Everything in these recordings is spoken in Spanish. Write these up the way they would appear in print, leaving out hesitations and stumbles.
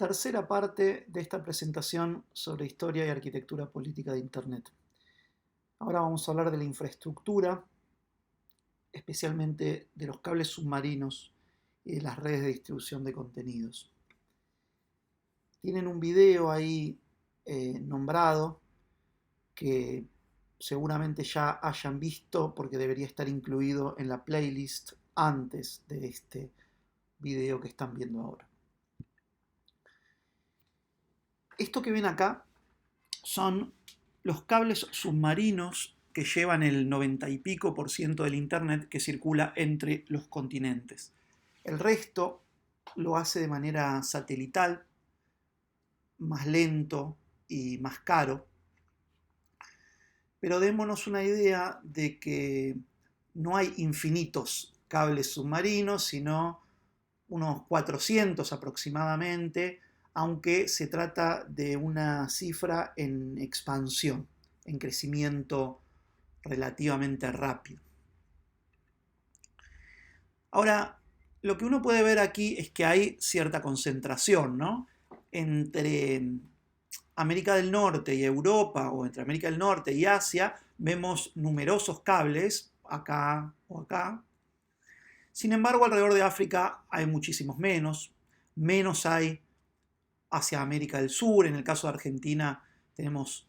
Tercera parte de esta presentación sobre historia y arquitectura política de Internet. Ahora vamos a hablar de la infraestructura, especialmente de los cables submarinos y de las redes de distribución de contenidos. Tienen un video ahí nombrado que seguramente ya hayan visto porque debería estar incluido en la playlist antes de este video que están viendo ahora. Esto que ven acá son los cables submarinos que llevan el 90 y pico por ciento del internet que circula entre los continentes. El resto lo hace de manera satelital, más lento y más caro. Pero démonos una idea de que no hay infinitos cables submarinos, sino unos 400 aproximadamente, aunque se trata de una cifra en expansión, en crecimiento relativamente rápido. Ahora, lo que uno puede ver aquí es que hay cierta concentración, ¿no? Entre América del Norte y Europa, o entre América del Norte y Asia, vemos numerosos cables, acá o acá. Sin embargo, alrededor de África hay muchísimos menos hay hacia América del Sur. En el caso de Argentina tenemos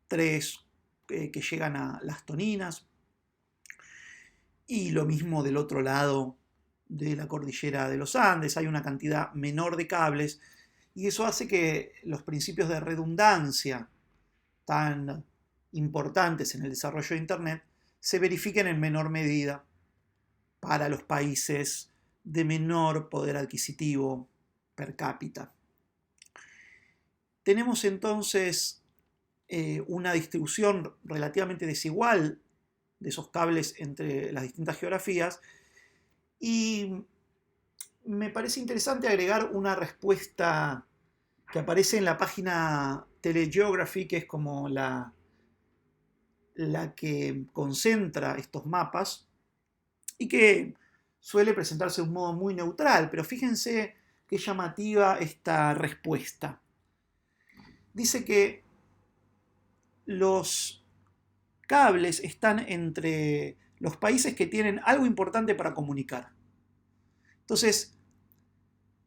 3 que llegan a Las Toninas, y lo mismo del otro lado de la cordillera de los Andes, hay una cantidad menor de cables, y eso hace que los principios de redundancia tan importantes en el desarrollo de Internet se verifiquen en menor medida para los países de menor poder adquisitivo per cápita. Tenemos entonces una distribución relativamente desigual de esos cables entre las distintas geografías, y me parece interesante agregar una respuesta que aparece en la página Telegeography, que es como la que concentra estos mapas y que suele presentarse de un modo muy neutral, pero fíjense qué llamativa esta respuesta. Dice que los cables están entre los países que tienen algo importante para comunicar. Entonces,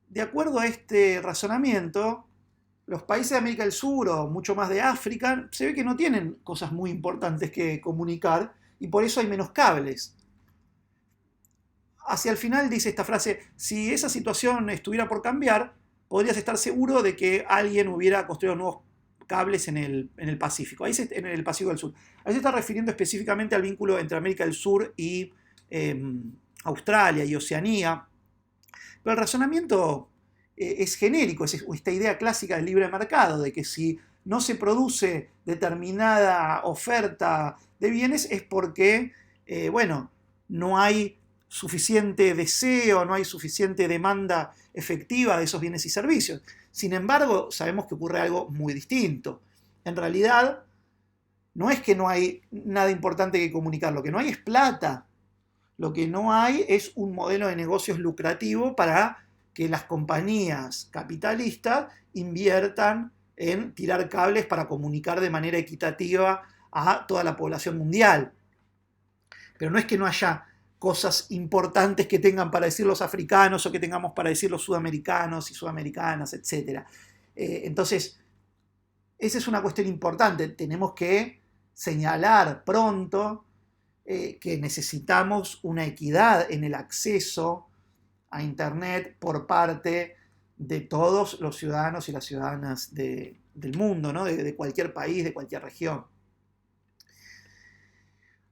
de acuerdo a este razonamiento, los países de América del Sur o mucho más de África se ve que no tienen cosas muy importantes que comunicar y por eso hay menos cables. Hacia el final dice esta frase: si esa situación estuviera por cambiar, podrías estar seguro de que alguien hubiera construido nuevos cables en el Pacífico, en el Pacífico del Sur. Ahí se está refiriendo específicamente al vínculo entre América del Sur y Australia y Oceanía. Pero el razonamiento es genérico, es esta idea clásica del libre mercado, de que si no se produce determinada oferta de bienes es porque, no hay suficiente deseo, no hay suficiente demanda efectiva de esos bienes y servicios. Sin embargo, sabemos que ocurre algo muy distinto. En realidad, no es que no hay nada importante que comunicar, lo que no hay es plata. Lo que no hay es un modelo de negocios lucrativo para que las compañías capitalistas inviertan en tirar cables para comunicar de manera equitativa a toda la población mundial. Pero no es que no haya cosas importantes que tengan para decir los africanos o que tengamos para decir los sudamericanos y sudamericanas, etc. Entonces, esa es una cuestión importante. Tenemos que señalar pronto que necesitamos una equidad en el acceso a Internet por parte de todos los ciudadanos y las ciudadanas del mundo, ¿no? de cualquier país, de cualquier región.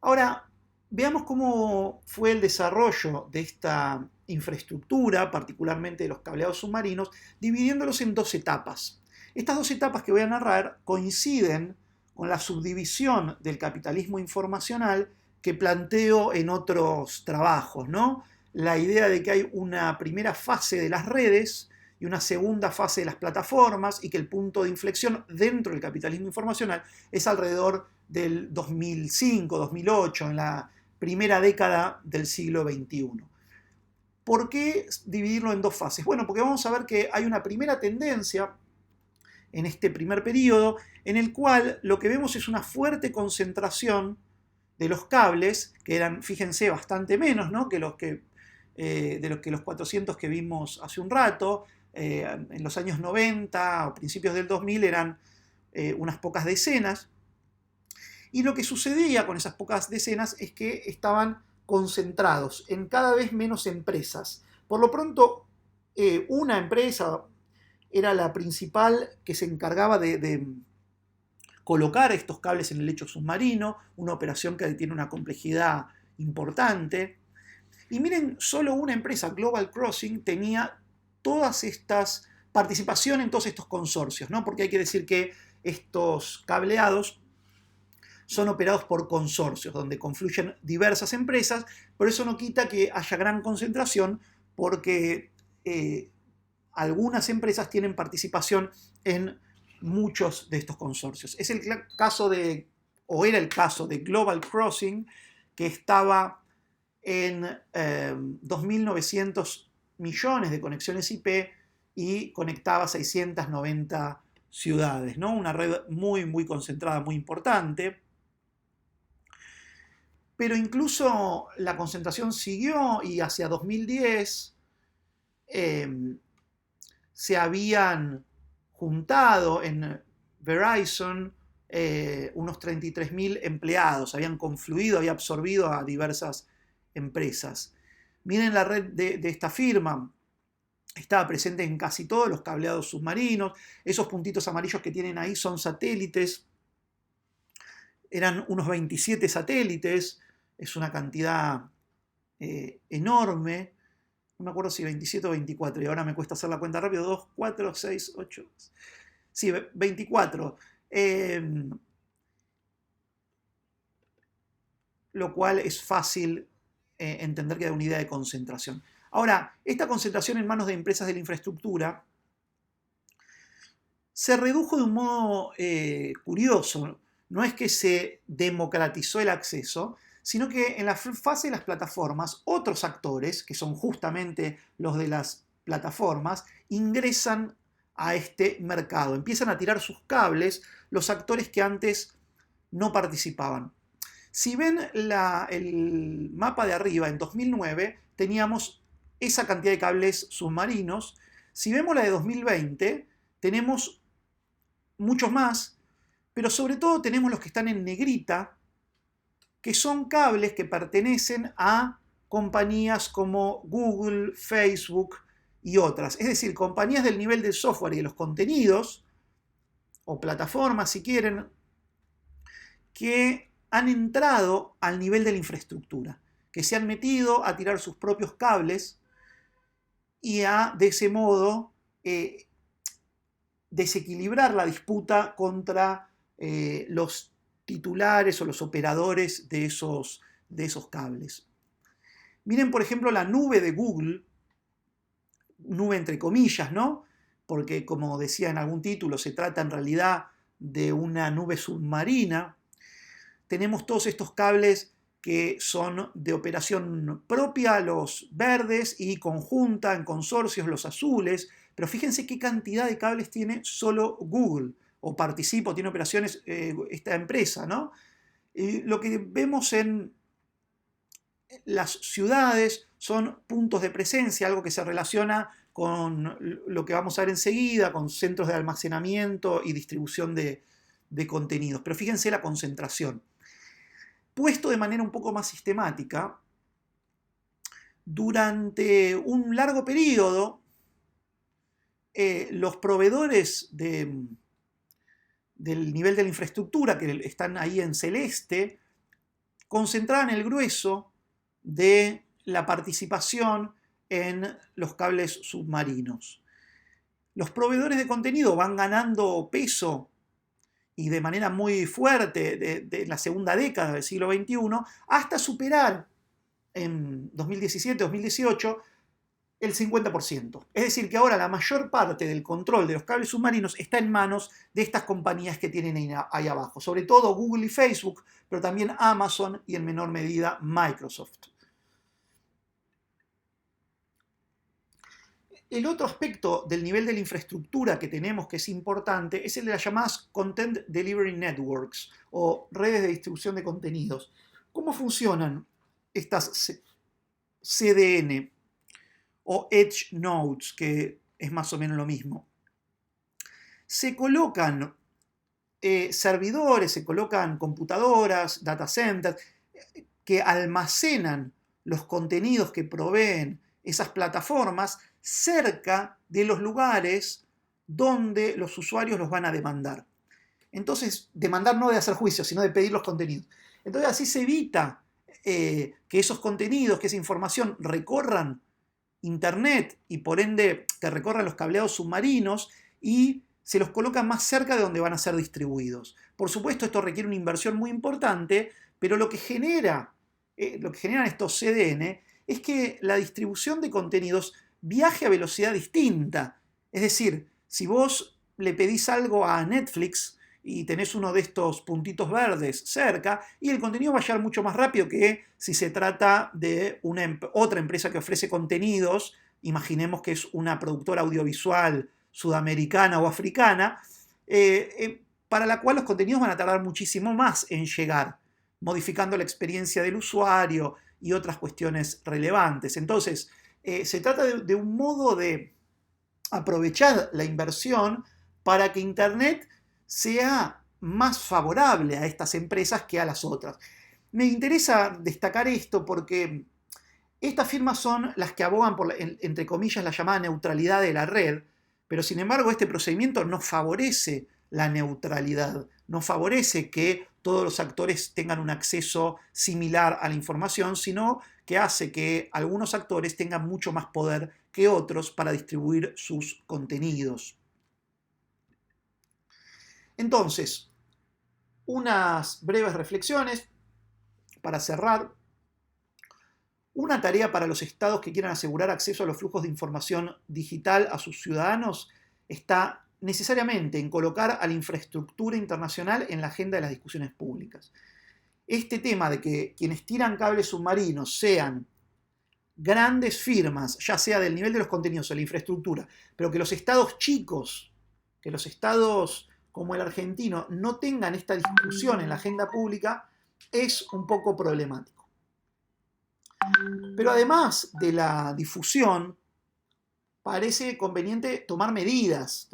Ahora, veamos cómo fue el desarrollo de esta infraestructura, particularmente de los cableados submarinos, dividiéndolos en 2 etapas. Estas 2 etapas que voy a narrar coinciden con la subdivisión del capitalismo informacional que planteo en otros trabajos, ¿no? La idea de que hay una primera fase de las redes y una segunda fase de las plataformas, y que el punto de inflexión dentro del capitalismo informacional es alrededor del 2005, 2008, en la primera década del siglo XXI. ¿Por qué dividirlo en dos fases? Bueno, porque vamos a ver que hay una primera tendencia en este primer periodo en el cual lo que vemos es una fuerte concentración de los cables, que eran, fíjense, bastante menos, ¿no?, que de los 400 que vimos hace un rato. En los años 90 o principios del 2000 eran unas pocas decenas. Y lo que sucedía con esas pocas decenas es que estaban concentrados en cada vez menos empresas. Por lo pronto, una empresa era la principal que se encargaba de colocar estos cables en el lecho submarino, una operación que tiene una complejidad importante. Y miren, solo una empresa, Global Crossing, tenía todas estas participación en todos estos consorcios, ¿no? Porque hay que decir que estos cableados son operados por consorcios, donde confluyen diversas empresas, pero eso no quita que haya gran concentración, porque algunas empresas tienen participación en muchos de estos consorcios. Es el caso de, o era el caso de Global Crossing, que estaba en 2.900 millones de conexiones IP y conectaba 690 ciudades, ¿no? Una red muy, muy concentrada, muy importante. Pero incluso la concentración siguió y hacia 2010 se habían juntado en Verizon unos 33.000 empleados, habían confluido, había absorbido a diversas empresas. Miren la red de esta firma, estaba presente en casi todos los cableados submarinos. Esos puntitos amarillos que tienen ahí son satélites, eran unos 27 satélites, es una cantidad enorme. No me acuerdo si 27 o 24, y ahora me cuesta hacer la cuenta rápido. 2, 4, 6, 8. Sí, 24. Lo cual es fácil entender que da una idea de concentración. Ahora, esta concentración en manos de empresas de la infraestructura se redujo de un modo curioso. No es que se democratizó el acceso, sino que en la fase de las plataformas, otros actores, que son justamente los de las plataformas, ingresan a este mercado. Empiezan a tirar sus cables los actores que antes no participaban. Si ven el mapa de arriba, en 2009 teníamos esa cantidad de cables submarinos. Si vemos la de 2020, tenemos muchos más, pero sobre todo tenemos los que están en negrita, que son cables que pertenecen a compañías como Google, Facebook y otras. Es decir, compañías del nivel del software y de los contenidos, o plataformas si quieren, que han entrado al nivel de la infraestructura, que se han metido a tirar sus propios cables y a, de ese modo, desequilibrar la disputa contra los titulares o los operadores de esos cables. Miren, por ejemplo, la nube de Google, nube entre comillas, ¿no? Porque, como decía en algún título, se trata en realidad de una nube submarina. Tenemos todos estos cables que son de operación propia, los verdes, y conjunta, en consorcios, los azules. Pero fíjense qué cantidad de cables tiene solo Google, o Participo, tiene operaciones esta empresa, ¿no? Lo que vemos en las ciudades son puntos de presencia, algo que se relaciona con lo que vamos a ver enseguida, con centros de almacenamiento y distribución de contenidos. Pero fíjense la concentración. Puesto de manera un poco más sistemática, durante un largo periodo, los proveedores del nivel de la infraestructura, que están ahí en celeste, concentraban el grueso de la participación en los cables submarinos. Los proveedores de contenido van ganando peso y de manera muy fuerte de la segunda década del siglo XXI, hasta superar en 2017-2018 el 50%. Es decir, que ahora la mayor parte del control de los cables submarinos está en manos de estas compañías que tienen ahí abajo, sobre todo Google y Facebook, pero también Amazon y en menor medida Microsoft. El otro aspecto del nivel de la infraestructura que tenemos que es importante es el de las llamadas Content Delivery Networks o redes de distribución de contenidos. ¿Cómo funcionan estas CDN o Edge Nodes, que es más o menos lo mismo? Se colocan servidores, se colocan computadoras, data centers, que almacenan los contenidos que proveen esas plataformas cerca de los lugares donde los usuarios los van a demandar. Entonces, demandar no de hacer juicios, sino de pedir los contenidos. Entonces, así se evita que esos contenidos, que esa información recorran Internet y por ende que recorran los cableados submarinos y se los coloca más cerca de donde van a ser distribuidos. Por supuesto, esto requiere una inversión muy importante, pero lo que generan estos CDN es que la distribución de contenidos viaje a velocidad distinta. Es decir, si vos le pedís algo a Netflix y tenés uno de estos puntitos verdes cerca, y el contenido va a llegar mucho más rápido que si se trata de otra empresa que ofrece contenidos, imaginemos que es una productora audiovisual sudamericana o africana, para la cual los contenidos van a tardar muchísimo más en llegar, modificando la experiencia del usuario y otras cuestiones relevantes. Entonces, se trata de un modo de aprovechar la inversión para que Internet sea más favorable a estas empresas que a las otras. Me interesa destacar esto porque estas firmas son las que abogan por, entre comillas, la llamada neutralidad de la red, pero sin embargo este procedimiento no favorece la neutralidad, no favorece que todos los actores tengan un acceso similar a la información, sino que hace que algunos actores tengan mucho más poder que otros para distribuir sus contenidos. Entonces, unas breves reflexiones para cerrar. Una tarea para los estados que quieran asegurar acceso a los flujos de información digital a sus ciudadanos está necesariamente en colocar a la infraestructura internacional en la agenda de las discusiones públicas. Este tema de que quienes tiran cables submarinos sean grandes firmas, ya sea del nivel de los contenidos o de la infraestructura, pero que los estados chicos, que los estados como el argentino no tengan esta discusión en la agenda pública, es un poco problemático. Pero además de la difusión, parece conveniente tomar medidas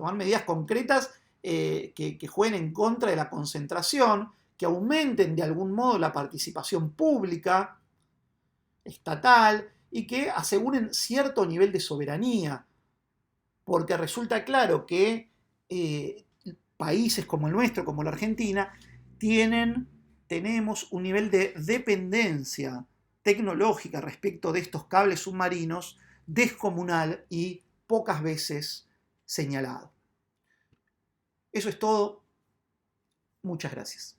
concretas que jueguen en contra de la concentración, que aumenten de algún modo la participación pública, estatal, y que aseguren cierto nivel de soberanía, porque resulta claro que países como el nuestro, como la Argentina, tenemos un nivel de dependencia tecnológica respecto de estos cables submarinos descomunal y pocas veces señalado. Eso es todo. Muchas gracias.